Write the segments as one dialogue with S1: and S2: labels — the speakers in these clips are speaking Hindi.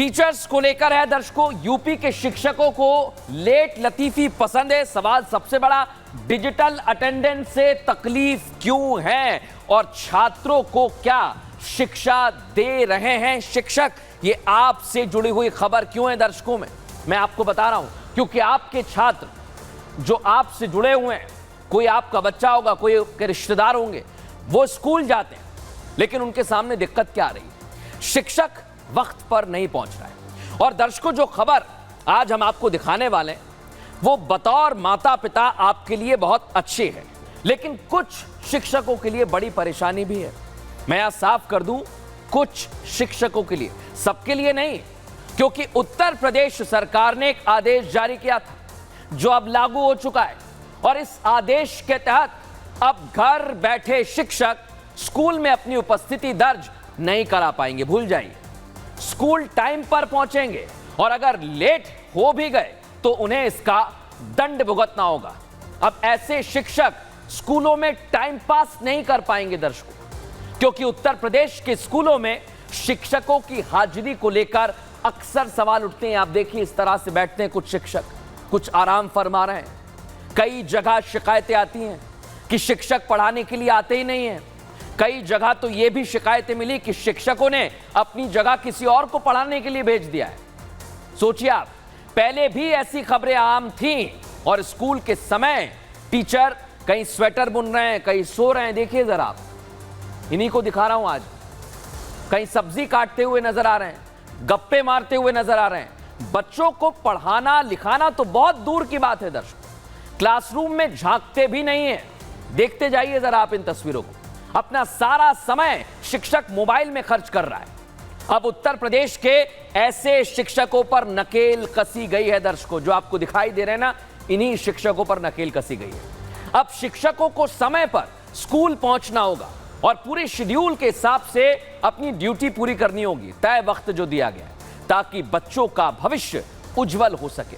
S1: टीचर्स को लेकर है दर्शकों। यूपी के शिक्षकों को लेट लतीफी पसंद है। सवाल सबसे बड़ा, डिजिटल अटेंडेंस से तकलीफ क्यों है और छात्रों को क्या शिक्षा दे रहे हैं शिक्षक? ये आपसे जुड़ी हुई खबर क्यों है दर्शकों में मैं आपको बता रहा हूं, क्योंकि आपके छात्र जो आपसे जुड़े हुए हैं, कोई आपका बच्चा होगा, कोई आपके रिश्तेदार होंगे, वो स्कूल जाते हैं, लेकिन उनके सामने दिक्कत क्या आ रही है? शिक्षक वक्त पर नहीं पहुंच रहा है। और दर्शकों, जो खबर आज हम आपको दिखाने वाले हैं वो बतौर माता पिता आपके लिए बहुत अच्छी है, लेकिन कुछ शिक्षकों के लिए बड़ी परेशानी भी है। मैं यहां साफ कर दूं, कुछ शिक्षकों के लिए, सबके लिए नहीं, क्योंकि उत्तर प्रदेश सरकार ने एक आदेश जारी किया था जो अब लागू हो चुका है। और इस आदेश के तहत अब घर बैठे शिक्षक स्कूल में अपनी उपस्थिति दर्ज नहीं करा पाएंगे। भूल जाइए, स्कूल टाइम पर पहुंचेंगे और अगर लेट हो भी गए तो उन्हें इसका दंड भुगतना होगा। अब ऐसे शिक्षक स्कूलों में टाइम पास नहीं कर पाएंगे दर्शकों, क्योंकि उत्तर प्रदेश के स्कूलों में शिक्षकों की हाजिरी को लेकर अक्सर सवाल उठते हैं। आप देखिए, इस तरह से बैठते हैं कुछ शिक्षक, कुछ आराम फरमा रहे हैं। कई जगह शिकायतें आती हैं कि शिक्षक पढ़ाने के लिए आते ही नहीं हैं। कई जगह तो यह भी शिकायतें मिली कि शिक्षकों ने अपनी जगह किसी और को पढ़ाने के लिए भेज दिया है। सोचिए आप, पहले भी ऐसी खबरें आम थीं और स्कूल के समय टीचर कहीं स्वेटर बुन रहे हैं, कहीं सो रहे हैं। देखिए जरा आप, इन्हीं को दिखा रहा हूं आज, कहीं सब्जी काटते हुए नजर आ रहे हैं, गप्पे मारते हुए नजर आ रहे हैं। बच्चों को पढ़ाना लिखाना तो बहुत दूर की बात है दर्शकों, क्लासरूम में झांकते भी नहीं है। देखते जाइए जरा आप इन तस्वीरों को। अपना सारा समय शिक्षक मोबाइल में खर्च कर रहा है। अब उत्तर प्रदेश के ऐसे शिक्षकों पर नकेल कसी गई है दर्शकों, जो आपको दिखाई दे रहे हैं ना, इन्हीं शिक्षकों पर नकेल कसी गई है। अब शिक्षकों को समय पर स्कूल पहुंचना होगा और पूरे शेड्यूल के हिसाब से अपनी ड्यूटी पूरी करनी होगी, तय वक्त जो दिया गया है, ताकि बच्चों का भविष्य उज्जवल हो सके।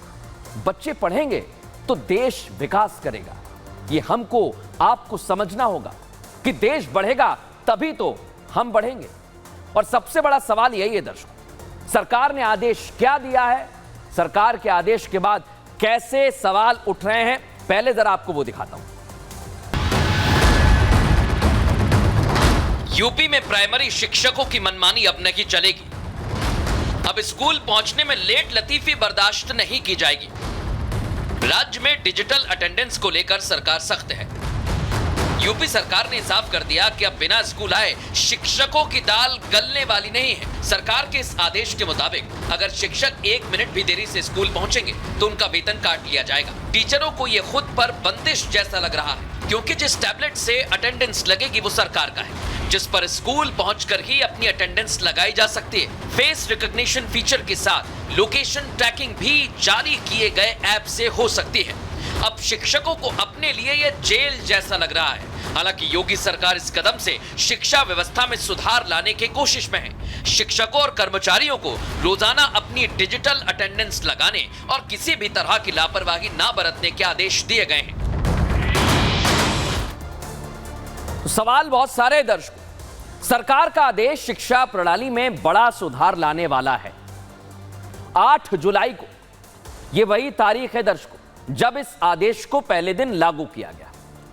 S1: बच्चे पढ़ेंगे तो देश विकास करेगा। ये हमको आपको समझना होगा कि देश बढ़ेगा तभी तो हम बढ़ेंगे। और सबसे बड़ा सवाल यही है दर्शकों, सरकार ने आदेश क्या दिया है, सरकार के आदेश के बाद कैसे सवाल उठ रहे हैं, पहले जरा आपको वो दिखाता हूं। यूपी में प्राइमरी शिक्षकों की मनमानी अब नहीं चलेगी। अब स्कूल पहुंचने में लेट लतीफी बर्दाश्त नहीं की जाएगी। राज्य में डिजिटल अटेंडेंस को लेकर सरकार सख्त है। यूपी सरकार ने साफ कर दिया कि अब बिना स्कूल आए शिक्षकों की दाल गलने वाली नहीं है। सरकार के इस आदेश के मुताबिक अगर शिक्षक 1 मिनट भी देरी से स्कूल पहुंचेंगे तो उनका वेतन काट लिया जाएगा। टीचरों को ये खुद पर बंदिश जैसा लग रहा है, क्योंकि जिस टैबलेट से अटेंडेंस लगेगी वो सरकार का है, जिस पर स्कूल पहुंचकर ही अपनी अटेंडेंस लगाई जा सकती है। फेस रिकॉग्निशन फीचर के साथ लोकेशन ट्रैकिंग भी जारी किए गए ऐप से हो सकती है। अब शिक्षकों को अपने लिए यह जेल जैसा लग रहा है। हालांकि योगी सरकार इस कदम से शिक्षा व्यवस्था में सुधार लाने की कोशिश में है। शिक्षकों और कर्मचारियों को रोजाना अपनी डिजिटल अटेंडेंस लगाने और किसी भी तरह की लापरवाही ना बरतने के आदेश दिए गए हैं। तो सवाल बहुत सारे दर्शकों, सरकार का आदेश शिक्षा प्रणाली में बड़ा सुधार लाने वाला है। 8 जुलाई को यह वही तारीख है दर्शकों जब इस आदेश को पहले दिन लागू किया गया,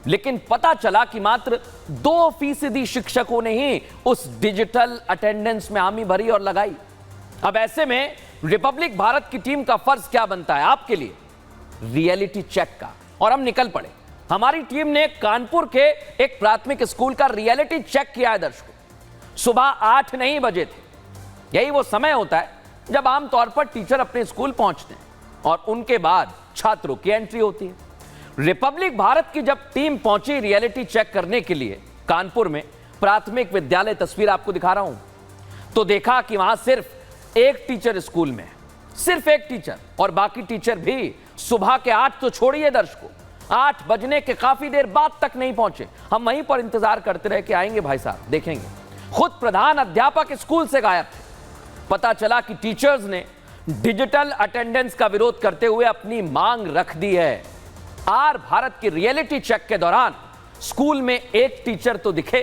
S1: लेकिन पता चला कि मात्र 2% शिक्षकों ने ही उस डिजिटल अटेंडेंस में हामी भरी और लगाई। अब ऐसे में रिपब्लिक भारत की टीम का फर्ज क्या बनता है आपके लिए? रियलिटी चेक का। और हम निकल पड़े। हमारी टीम ने कानपुर के एक प्राथमिक स्कूल का रियलिटी चेक किया है दर्शकों। सुबह 8 नहीं बजे थे। यही वो समय होता है जब आमतौर पर टीचर अपने स्कूल पहुंचते हैं और उनके बाद छात्रों की एंट्री होती है। रिपब्लिक भारत की जब टीम पहुंची रियलिटी चेक करने के लिए कानपुर में प्राथमिक विद्यालय, तस्वीर आपको दिखा रहा हूं, तो देखा कि वहां सिर्फ एक टीचर स्कूल में है, सिर्फ एक टीचर, और बाकी टीचर भी सुबह के 8 तो छोड़िए दर्शकों, 8 बजने के काफी देर बाद तक नहीं पहुंचे। हम वहीं पर इंतजार करते रहे कि आएंगे भाई साहब, देखेंगे। खुद प्रधान अध्यापक स्कूल से गायब थे। पता चला कि टीचर्स ने डिजिटल अटेंडेंस का विरोध करते हुए अपनी मांग रख दी है। आर भारत की रियलिटी चेक के दौरान स्कूल में एक टीचर तो दिखे,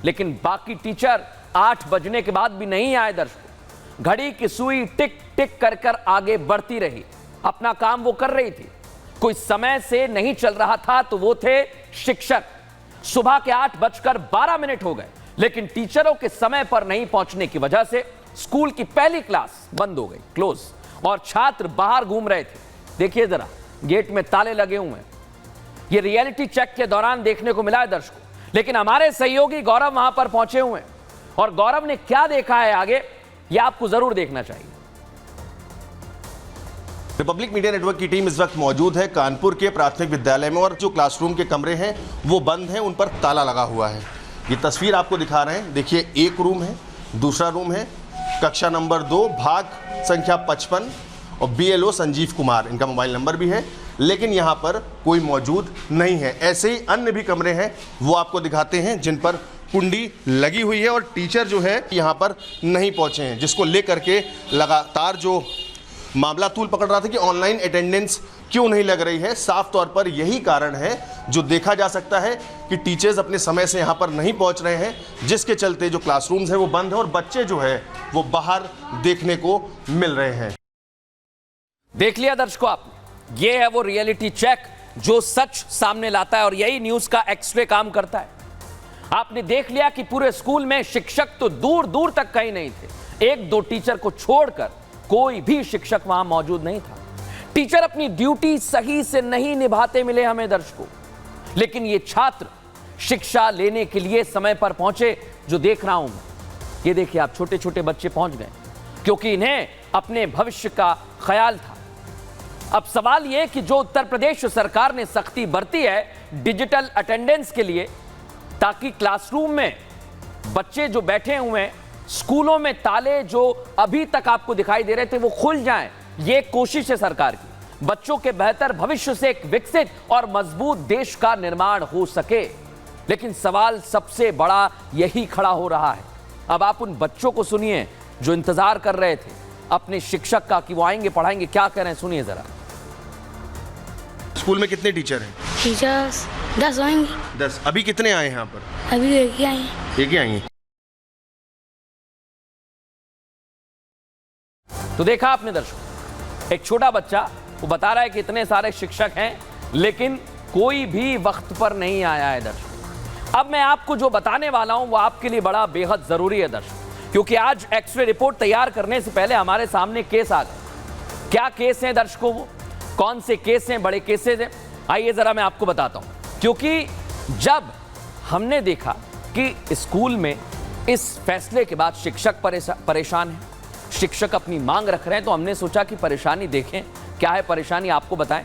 S1: लेकिन बाकी टीचर 8 बजने के बाद भी नहीं आए दर्शकों। घड़ी की सुई टिक टिक कर कर आगे बढ़ती रही। अपना काम वो कर रही थी। कोई समय से नहीं चल रहा था तो वो थे शिक्षक। सुबह के 8:12 हो गए, लेकिन टीचरों के समय पर नहीं पहुंचने की वजह से स्कूल की पहली क्लास बंद हो गई, क्लोज, और छात्र बाहर घूम रहे थे। देखिए जरा, गेट में ताले लगे हुए हैं। ये रियलिटी चेक के दौरान देखने को मिला है दर्शकों, लेकिन हमारे सहयोगी गौरव वहां पर पहुंचे हुए हैं और गौरव ने क्या देखा है आगे, ये आपको जरूर देखना चाहिए।
S2: रिपब्लिक मीडिया नेटवर्क की टीम इस वक्त मौजूद है कानपुर के प्राथमिक विद्यालय में और जो क्लासरूम के कमरे हैं वो बंद हैं, उन पर ताला लगा हुआ है। ये तस्वीर आपको दिखा रहे हैं। देखिए, एक रूम है, दूसरा रूम है कक्षा नंबर 2, भाग संख्या 55, और BLO संजीव कुमार, इनका मोबाइल नंबर भी है, लेकिन यहाँ पर कोई मौजूद नहीं है। ऐसे ही अन्य भी कमरे हैं, वो आपको दिखाते हैं, जिन पर कुंडी लगी हुई है और टीचर जो है यहाँ पर नहीं पहुँचे हैं, जिसको लेकर के लगातार जो मामला तूल पकड़ रहा था कि ऑनलाइन अटेंडेंस क्यों नहीं लग रही है। साफ तौर पर यही कारण है जो देखा जा सकता है कि टीचर्स अपने समय से यहाँ पर नहीं पहुँच रहे हैं, जिसके चलते जो क्लासरूम्स हैं वो बंद है और बच्चे जो है वो बाहर देखने को मिल रहे हैं।
S1: देख लिया दर्शकों आपने, ये है वो रियलिटी चेक जो सच सामने लाता है और यही न्यूज का एक्सरे काम करता है। आपने देख लिया कि पूरे स्कूल में शिक्षक तो दूर दूर तक कहीं नहीं थे। 1-2 टीचर को छोड़कर कोई भी शिक्षक वहां मौजूद नहीं था। टीचर अपनी ड्यूटी सही से नहीं निभाते मिले हमें दर्शकों, लेकिन ये छात्र शिक्षा लेने के लिए समय पर पहुंचे, जो देख रहा हूं मैं। ये देखिए आप, छोटे छोटे बच्चे पहुंच गए क्योंकि इन्हें अपने भविष्य का ख्याल था। अब सवाल यह कि जो उत्तर प्रदेश सरकार ने सख्ती बरती है डिजिटल अटेंडेंस के लिए, ताकि क्लासरूम में बच्चे जो बैठे हुए हैं, स्कूलों में ताले जो अभी तक आपको दिखाई दे रहे थे वो खुल जाएं, ये कोशिश है सरकार की। बच्चों के बेहतर भविष्य से एक विकसित और मजबूत देश का निर्माण हो सके। लेकिन सवाल सबसे बड़ा यही खड़ा हो रहा है। अब आप उन बच्चों को सुनिए जो इंतजार कर रहे थे अपने शिक्षक का कि वो आएंगे पढ़ाएंगे। क्या कह रहे हैं, सुनिए जरा।
S2: स्कूल में कितने टीचर हैं?
S3: टीचर्स 10 आएंगे।
S2: 10। अभी कितने आए हैं यहाँ पर?
S3: अभी एक ही आए हैं।
S2: एक ही आएंगे।
S1: तो देखा आपने दर्शकों, एक छोटा बच्चा वो बता रहा है कि इतने सारे शिक्षक हैं लेकिन कोई भी वक्त पर नहीं आया है दर्शकों। अब मैं आपको जो बताने वाला हूं वो आपके लिए बड़ा बेहद जरूरी है दर्शकों, क्योंकि आज एक्सरे रिपोर्ट तैयार करने से पहले हमारे सामने केस आ गए। क्या केस हैं दर्शकों, वो कौन से केस हैं, बड़े केसेस हैं, आइए जरा मैं आपको बताता हूं। क्योंकि जब हमने देखा कि स्कूल में इस फैसले के बाद शिक्षक परेशान हैं, शिक्षक अपनी मांग रख रहे हैं, तो हमने सोचा कि परेशानी देखें, क्या है परेशानी आपको बताएं।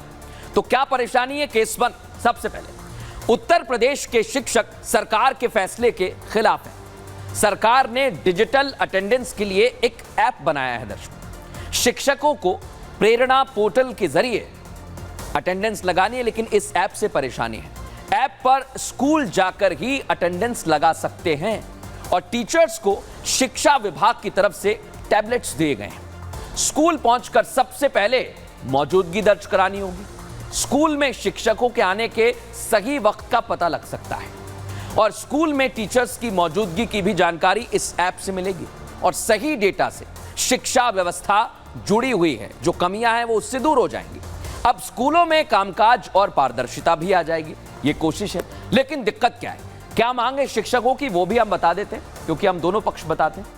S1: तो क्या परेशानी है, केस 1। सबसे पहले उत्तर प्रदेश के शिक्षक सरकार के फैसले के खिलाफ हैं। सरकार ने डिजिटल अटेंडेंस के लिए एक ऐप बनाया है दर्शकों। शिक्षकों को प्रेरणा पोर्टल के जरिए अटेंडेंस लगानी है, लेकिन इस ऐप से परेशानी है। ऐप पर स्कूल जाकर ही अटेंडेंस लगा सकते हैं और टीचर्स को शिक्षा विभाग की तरफ से टैबलेट्स दिए गए हैं। स्कूल पहुंचकर सबसे पहले मौजूदगी दर्ज करानी होगी। स्कूल में शिक्षकों के आने के सही वक्त का पता लग सकता है और स्कूल में टीचर्स की मौजूदगी की भी जानकारी इस ऐप से मिलेगी और सही डेटा से शिक्षा व्यवस्था जुड़ी हुई है, जो कमियां हैं वो उससे दूर हो जाएंगी। अब स्कूलों में कामकाज और पारदर्शिता भी आ जाएगी, ये कोशिश है। लेकिन दिक्कत क्या है, क्या मांगे शिक्षकों की, वो भी हम बता देते हैं क्योंकि हम दोनों पक्ष बताते हैं।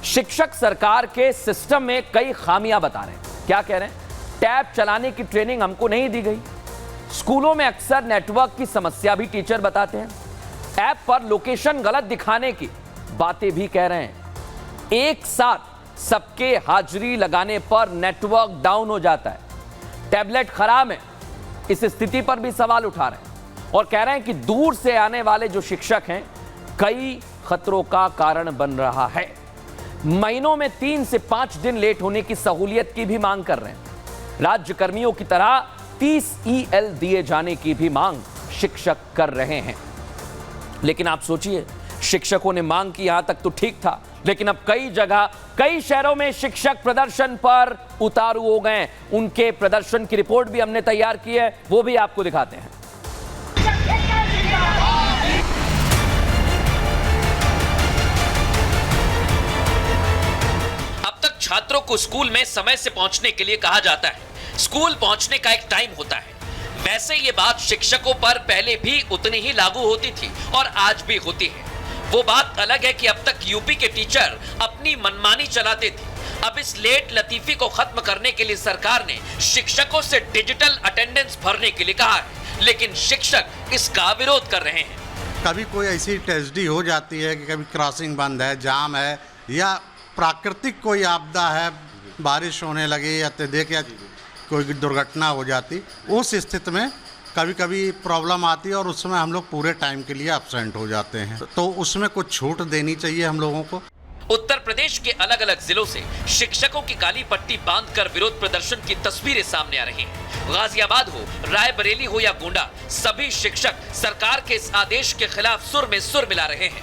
S1: शिक्षक सरकार के सिस्टम में कई खामियां बता रहे हैं। क्या कह रहे हैं, टैब चलाने की ट्रेनिंग हमको नहीं दी गई। स्कूलों में अक्सर नेटवर्क की समस्या भी टीचर बताते हैं। ऐप पर लोकेशन गलत दिखाने की बातें भी कह रहे हैं। एक साथ सबके हाजिरी लगाने पर नेटवर्क डाउन हो जाता है। टैबलेट खराब है, इस स्थिति पर भी सवाल उठा रहे हैं और कह रहे हैं कि दूर से आने वाले जो शिक्षक हैं कई खतरों का कारण बन रहा है। महीनों में 3 से 5 दिन लेट होने की सहूलियत की भी मांग कर रहे हैं। राज्य कर्मियों की तरह 30 EL दिए जाने की भी मांग शिक्षक कर रहे हैं। लेकिन आप सोचिए, शिक्षकों ने मांग की, यहां तक तो ठीक था, लेकिन अब कई जगह कई शहरों में शिक्षक प्रदर्शन पर उतारू हो गए। उनके प्रदर्शन की रिपोर्ट भी हमने तैयार की है, वो भी आपको दिखाते हैं। छात्रों को स्कूल में समय से पहुंचने के लिए कहा जाता है। स्कूल पहुंचने का एक टाइम होता है। वैसे ये बात शिक्षकों पर पहले भी उतनी ही लागू होती थी और आज भी होती है। वो बात अलग है कि अब तक यूपी के टीचर अपनी मनमानी चलाते थे। अब इस लेट लतीफी को खत्म करने के लिए सरकार ने शिक्षकों से डिजिटल अटेंडेंस भरने के लिए कहा है, लेकिन शिक्षक इसका विरोध कर रहे हैं।
S4: कभी कोई ऐसी ट्रेजेडी हो जाती है कि कभी क्रॉसिंग बंद है, जाम है, या प्राकृतिक कोई आपदा है, बारिश होने लगी या देख या कोई दुर्घटना हो जाती, उस स्थिति में कभी कभी प्रॉब्लम आती है और उस समय हम लोग पूरे टाइम के लिए एब्सेंट हो जाते हैं। तो उसमें कुछ छूट देनी चाहिए हम लोगों को।
S1: उत्तर प्रदेश के अलग अलग जिलों से शिक्षकों की काली पट्टी बांधकर विरोध प्रदर्शन की तस्वीरें सामने आ रही हैं। गाजियाबाद हो, रायबरेली हो या गोंडा, सभी शिक्षक सरकार के इस आदेश के खिलाफ सुर में सुर मिला रहे हैं।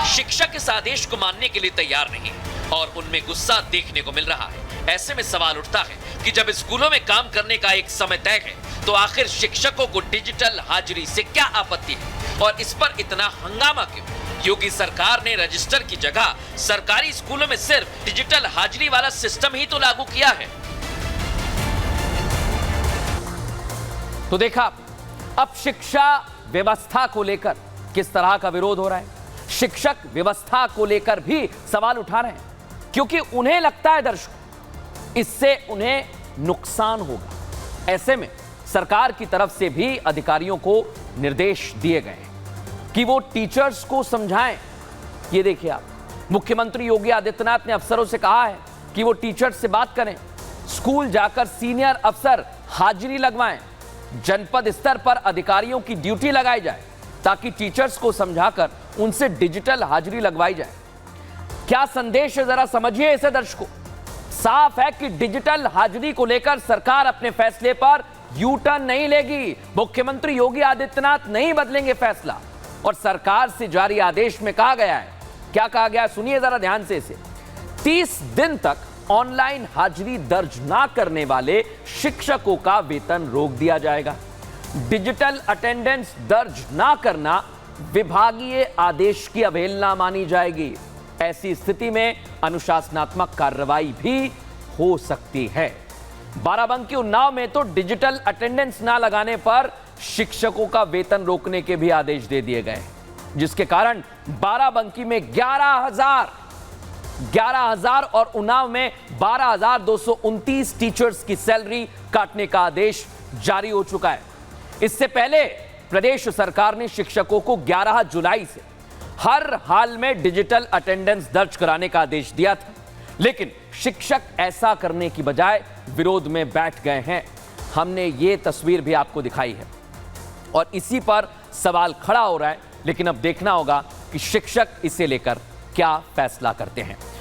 S1: शिक्षक इस आदेश को मानने के लिए तैयार नहीं और उनमें गुस्सा देखने को मिल रहा है। ऐसे में सवाल उठता है कि जब स्कूलों में काम करने का एक समय तय है, तो आखिर शिक्षकों को डिजिटल हाजिरी से क्या आपत्ति है और इस पर इतना हंगामा क्यों? योगी सरकार ने रजिस्टर की जगह सरकारी स्कूलों में सिर्फ डिजिटल हाजिरी वाला सिस्टम ही तो लागू किया है। तो देखा अब शिक्षा व्यवस्था को लेकर किस तरह का विरोध हो रहा है। शिक्षक व्यवस्था को लेकर भी सवाल उठा रहे हैं, क्योंकि उन्हें लगता है दर्शकों इससे उन्हें नुकसान होगा। ऐसे में सरकार की तरफ से भी अधिकारियों को निर्देश दिए गए हैं कि वो टीचर्स को समझाएं। ये देखिए आप, मुख्यमंत्री योगी आदित्यनाथ ने अफसरों से कहा है कि वो टीचर्स से बात करें, स्कूल जाकर सीनियर अफसर हाजिरी लगवाएं, जनपद स्तर पर अधिकारियों की ड्यूटी लगाई जाए ताकि टीचर्स को समझाकर उनसे डिजिटल हाजिरी लगवाई जाए। क्या संदेश है जरा समझिए इसे दर्शकों। साफ है कि डिजिटल हाजिरी को लेकर सरकार अपने फैसले पर यू टर्न नहीं लेगी। मुख्यमंत्री योगी आदित्यनाथ नहीं बदलेंगे फैसला। और सरकार से जारी आदेश में कहा गया है, क्या कहा गया सुनिए जरा ध्यान से इसे। 30 दिन तक ऑनलाइन हाजिरी दर्ज ना करने वाले शिक्षकों का वेतन रोक दिया जाएगा। डिजिटल अटेंडेंस दर्ज ना करना विभागीय आदेश की अवहेलना मानी जाएगी। ऐसी स्थिति में अनुशासनात्मक कार्रवाई भी हो सकती है। बाराबंकी उन्नाव में तो डिजिटल अटेंडेंस ना लगाने पर शिक्षकों का वेतन रोकने के भी आदेश दे दिए गए, जिसके कारण बाराबंकी में 11,000 और उन्नाव में 12,229 टीचर्स की सैलरी काटने का आदेश जारी हो चुका है। इससे पहले प्रदेश सरकार ने शिक्षकों को 11 जुलाई से हर हाल में डिजिटल अटेंडेंस दर्ज कराने का आदेश दिया था, लेकिन शिक्षक ऐसा करने की बजाय विरोध में बैठ गए हैं। हमने ये तस्वीर भी आपको दिखाई है और इसी पर सवाल खड़ा हो रहा है, लेकिन अब देखना होगा कि शिक्षक इसे लेकर क्या फैसला करते हैं।